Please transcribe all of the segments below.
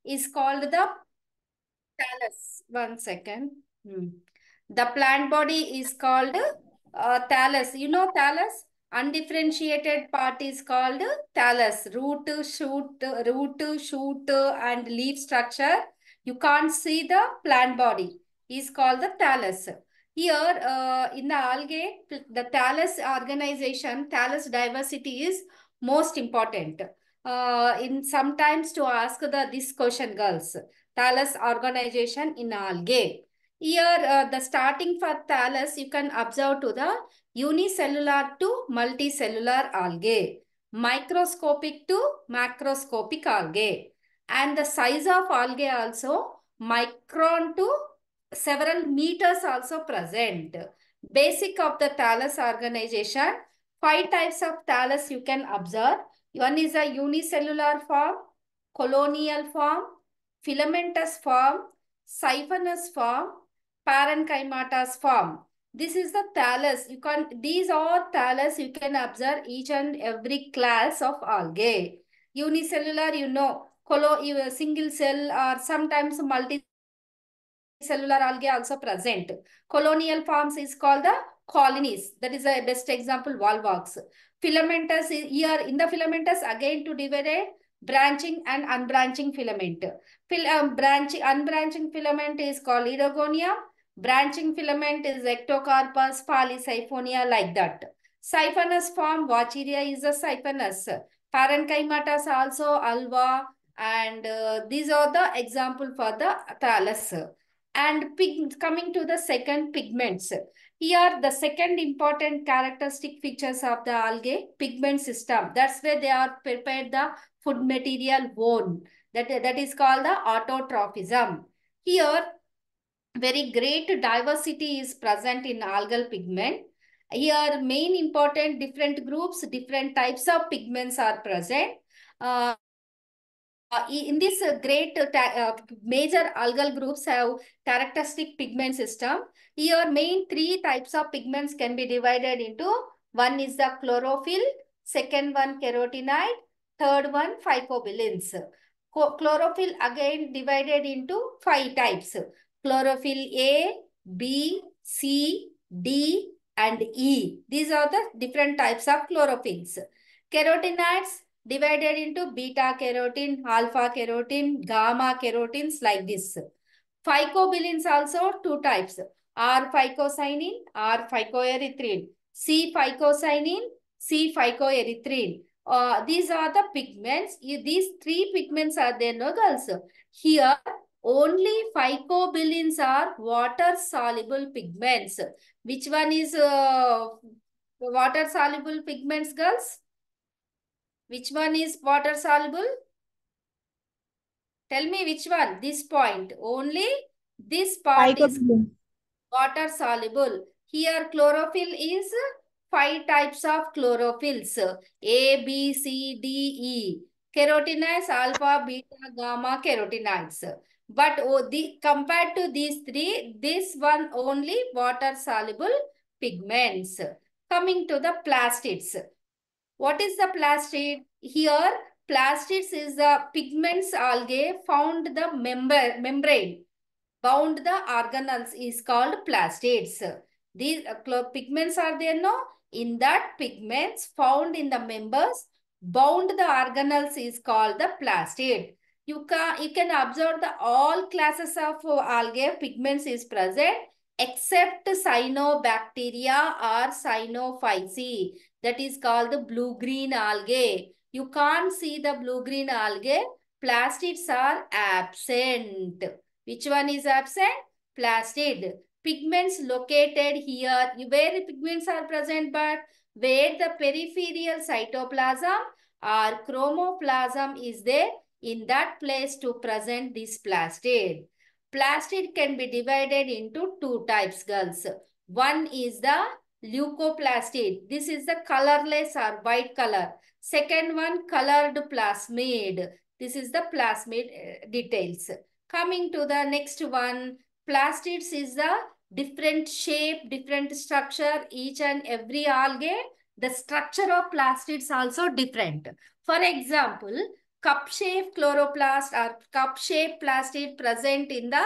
is called the thallus. One second. The plant body is called thallus. You know thallus? Undifferentiated part is called thallus. Root, shoot, and leaf structure. You can't see the plant body. Is called the thallus. Here, in the algae, the thallus organization, thallus diversity is most important. In sometimes to ask this question, girls. Thallus organization in algae. Here, the starting for thallus, you can observe to the unicellular to multicellular algae, microscopic to macroscopic algae. And the size of algae also, micron to several meters also present. Basic of the thallus organization, 5 types of thallus you can observe. One is a unicellular form, colonial form, filamentous form, siphonous form, parenchymatous form. This is the thallus. These are thallus you can observe each and every class of algae. Unicellular, you know, single cell or sometimes multicellular algae also present. Colonial forms is called the colonies. That is a best example, volvox. Filamentous, here in the filamentous again to divide branching and unbranching filament. Unbranching filament is called Erogonium. Branching filament is Ectocarpus, Polysiphonia, like that. Siphonous form, Wachiria is a siphonous. Parenchymatous also Alva, and these are the example for the thallus. And coming to the second, pigments. Here, the second important characteristic features of the algae, pigment system. That's where they are prepared the food material bone. That is called the autotrophism. Here, very great diversity is present in algal pigment. Here, main important different groups, different types of pigments are present. In this major algal groups have characteristic pigment system. Here, main 3 types of pigments can be divided into. One is the chlorophyll, second one carotenoid, third one phycobilins. Chlorophyll again divided into 5 types. Chlorophyll A, B, C, D, and E. These are the different types of chlorophylls. Carotenoids divided into beta carotene, alpha carotene, gamma carotenes, like this. Phycobilins also 2 types. R phycocyanin, R phycoerythrin. C phycocyanin, C phycoerythrin. These are the pigments. These 3 pigments are there, no girls? Here, only phycobilins are water-soluble pigments. Which one is water-soluble pigments, girls? Which one is water soluble? Tell me which one. This point. Only this part is water soluble. Here chlorophyll is 5 types of chlorophylls. A, B, C, D, E. Carotenoids, alpha, beta, gamma carotenoids. But compared to these 3, this one only water soluble pigments. Coming to the plastids. What is the plastid? Here, plastids is the pigments algae found the membrane. Bound the organelles is called plastids. These pigments are there, no? In that pigments found in the members, bound the organelles is called the plastid. You can observe the all classes of algae pigments is present except cyanobacteria or cyanophyceae. That is called the blue-green algae. You can't see the blue-green algae. Plastids are absent. Which one is absent? Plastid. Pigments located here. Where pigments are present, but where the peripheral cytoplasm or chromoplasm is there, in that place to present this plastid. Plastid can be divided into 2 types, girls. One is the leucoplastid. This is the colorless or white color. Second one, colored plasmid. This is the plasmid details. Coming to the next one, plastids is the different shape, different structure, each and every algae. The structure of plastids also different. For example, cup-shaped chloroplast or cup-shaped plastid present in the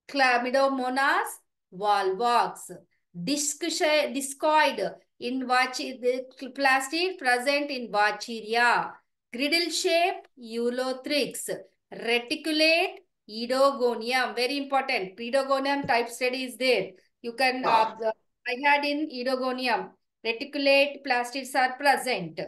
Chlamydomonas volvox. Discoid in the plastid present in Vacheria. Griddle shape Eulothrix. Reticulate Edogonium. Very important. Edogonium type study is there. You can observe. I had in Edogonium. Reticulate plastids are present.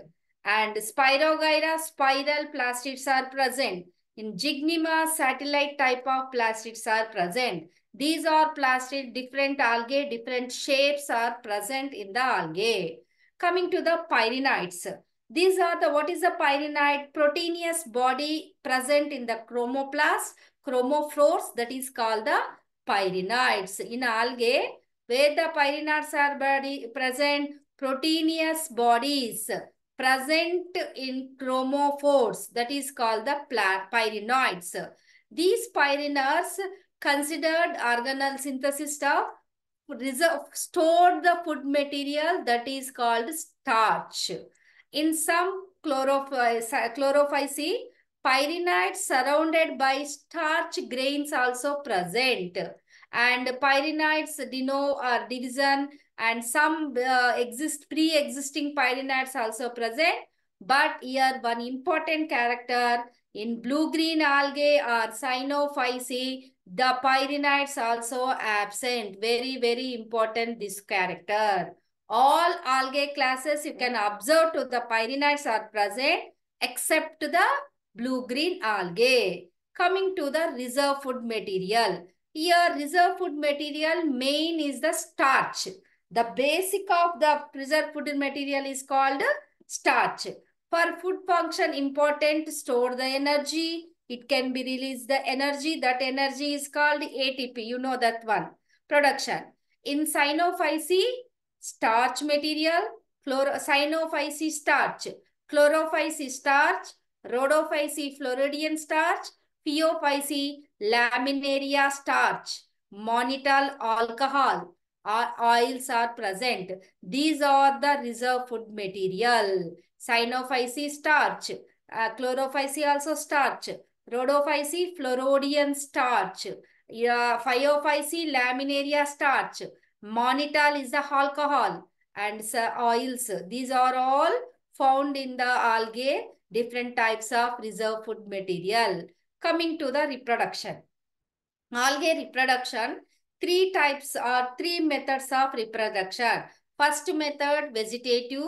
And Spirogyra spiral plastids are present. In Gymnema, satellite type of plastids are present. These are plastid, different algae, different shapes are present in the algae. Coming to the pyrenites. These are the, what is the pyrenite? Proteinous body present in the chromoplast, chromophores, that is called the pyrenites. In algae, where the pyrenites are present, proteinous bodies present in chromophores, that is called the pyrenoids. These pyrenees considered organelle synthesis of stored the food material, that is called starch. In some chlorophyceae, pyrenites surrounded by starch grains also present. And pyrenites denote division, and some pre-existing pyrenites also present. But here one important character in blue-green algae or cyanophyceae, the pyrenites also absent. Very, very important this character. All algae classes you can observe to the pyrenites are present except the blue-green algae. Coming to the reserve food material. Here reserve food material main is the starch. The basic of the reserve food material is called starch. For food function important, store the energy. It can be released the energy. That energy is called ATP. You know that one. Production. In cyanophyceae, starch material. Cyanophyceae starch. Chlorophyceae starch. Rhodophyceae Floridian starch. Phaeophyceae laminaria starch. Monital alcohol or oils are present. These are the reserve food material. Cyanophyceae starch. Chlorophyceae also starch. Rhodophyceae Floridian starch. Phaeophyceae laminaria starch. Monital is the alcohol and oils. These are all found in the algae, different types of reserve food material. Coming to the reproduction. Algae reproduction, three types or three methods of reproduction. First method, vegetative.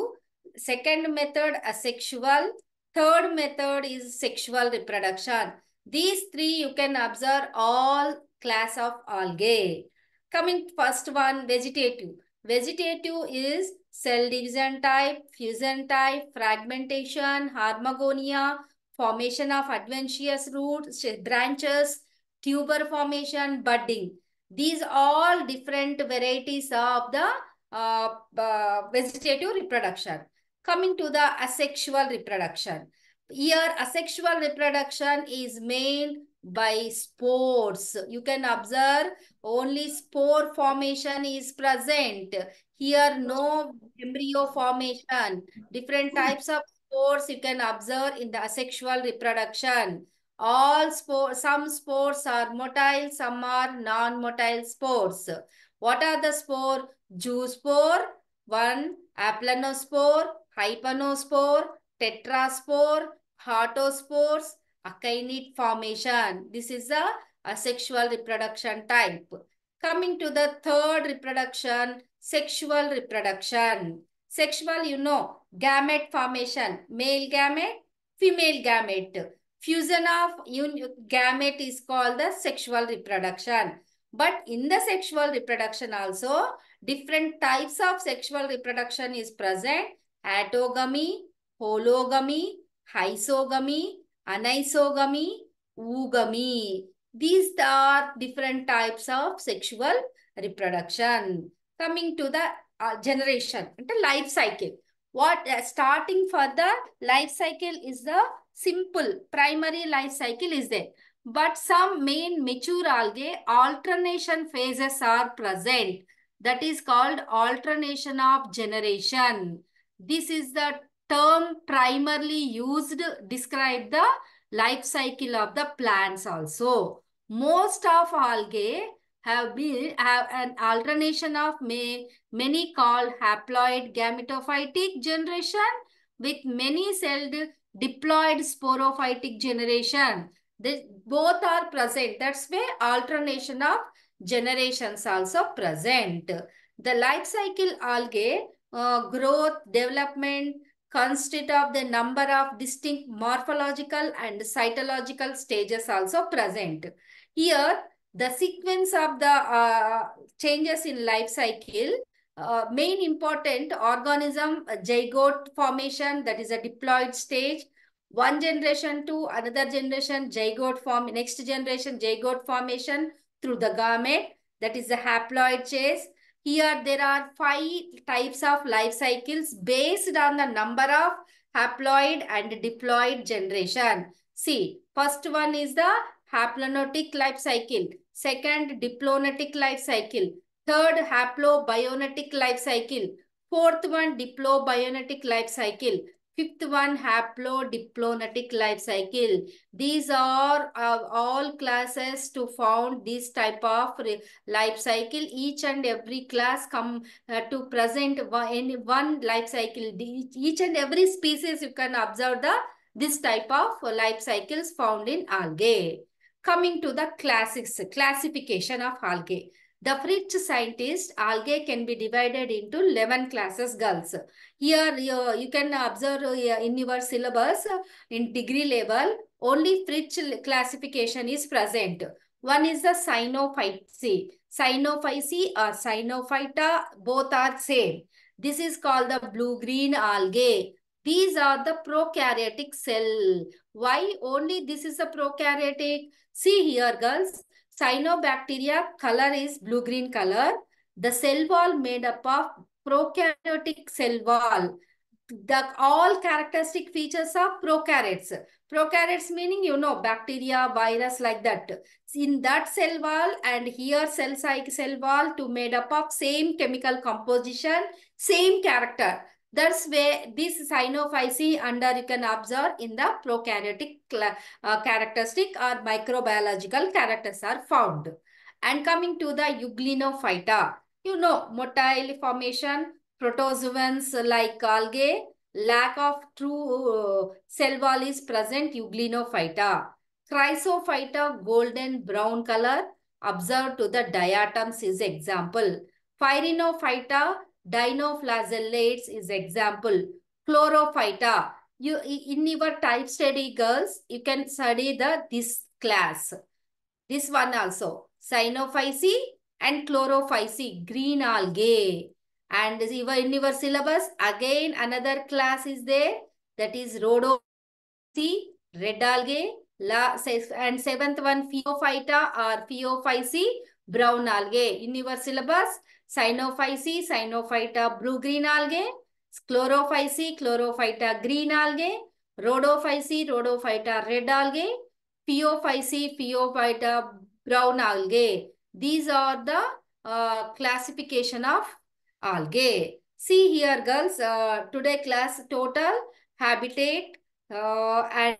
Second method, asexual. Third method is sexual reproduction. These three you can observe all class of algae. Coming first one, vegetative. Vegetative is cell division type, fusion type, fragmentation, harmagonia, formation of adventitious roots, branches, tuber formation, budding. These all different varieties of the vegetative reproduction. Coming to the asexual reproduction. Here, asexual reproduction is made by spores. You can observe only spore formation is present. Here, no embryo formation. Different types of spores you can observe in the asexual reproduction. All spores, some spores are motile, some are non-motile spores. What are the spore? Zoospore, one, aplanospore, hypanospore, tetraspore, heartospores, akinete formation. This is the asexual reproduction type. Coming to the third reproduction, sexual reproduction. Sexual, you know, gamete formation, male gamete, female gamete. Fusion of gamete is called the sexual reproduction. But in the sexual reproduction also, different types of sexual reproduction is present. Autogamy, hologamy, isogamy, anisogamy, oogamy. These are different types of sexual reproduction. Coming to the generation, the life cycle. What starting for the life cycle is the simple primary life cycle is there. But some main mature algae alternation phases are present. That is called alternation of generation. This is the term primarily used describe the life cycle of the plants also. Most of algae have an alternation of many called haploid gametophytic generation with many celled diploid sporophytic generation. Both are present. That's why alternation of generations also present. The life cycle algae growth, development consist of the number of distinct morphological and cytological stages also present. Here, the sequence of the changes in life cycle, main important organism zygote formation, that is a diploid stage. One generation to another generation, zygote form, next generation zygote formation through the gamete, that is the haploid phase. Here there are 5 types of life cycles based on the number of haploid and diploid generation. See, first one is the haplonotic life cycle, second diplonotic life cycle, third haplobionetic life cycle, fourth one diplobionetic life cycle, fifth one haplodiplonetic life cycle. These are all classes to found this type of life cycle. Each and every class come to present in one life cycle. Each and every species you can observe this type of life cycles found in algae. Coming to the classification of algae. The Fritz scientist, algae can be divided into 11 classes, girls. Here you can observe in your syllabus in degree level, only Fritz classification is present. One is the Cyanophytaceae. Cyanophytaceae or Cyanophyta, both are same. This is called the blue-green algae. These are the prokaryotic cell. Why only this is a prokaryotic? See here, girls. Cyanobacteria color is blue-green color. The cell wall made up of prokaryotic cell wall. The all characteristic features of prokaryotes. Prokaryotes meaning, you know, bacteria, virus, like that. In that cell wall and here cell wall to made up of same chemical composition, same character. That's where this Cyanophytaceae under you can observe in the prokaryotic characteristic or microbiological characters are found. And coming to the Euglenophyta, you know, motile formation, protozoans like algae, lack of true cell wall is present, Euglenophyta. Chrysophyta, golden brown color, observed to the diatoms is example. Phyrenophyta, dinoflagellates is example. Chlorophyta, you in your type study, girls, you can study this class. This one also, Cyanophytaceae and Chlorophytaceae, green algae. And in your syllabus, again another class is there, that is Rhodophytaceae, red algae, and seventh one Phaeophyta or Phaeophytaceae, brown algae. In your syllabus, Cyanophytaceae, Cyanophyta, blue-green algae, Chlorophytaceae, Chlorophyta, green algae, Rhodophytaceae, Rhodophyta, red algae, Phaeophytaceae, Phaeophyta, brown algae. These are the classification of algae. See here, girls, today class total habitat and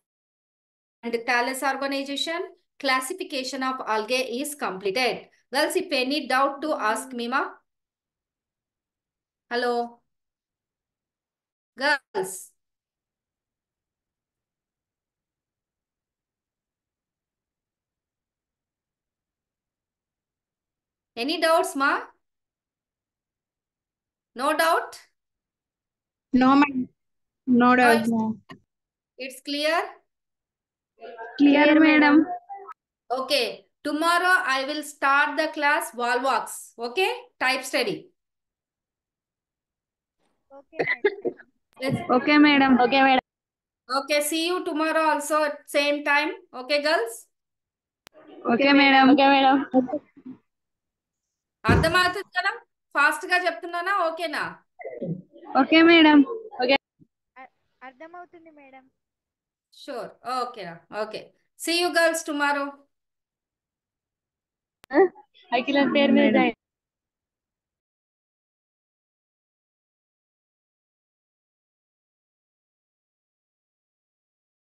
thallus organization, classification of algae is completed. Girls, if any doubt to ask me, ma. Hello. Girls. Any doubts, ma? No doubt? No, madam. No doubt. It's clear? Clear, madam. Okay. Tomorrow I will start the class wall walks. Okay? Type study. Okay, madam. Okay, madam. Okay, madam. Okay. See you tomorrow also at same time. Okay, girls? Okay, madam. Okay, madam. అర్థమవుతుంది కదా? Fast గా చెప్తున్నానా? ఓకేనా? Okay, madam. Okay. అర్థమవుతుంది madam. Sure. Okay. Okay. See you girls tomorrow. అఖిల పేరు మీద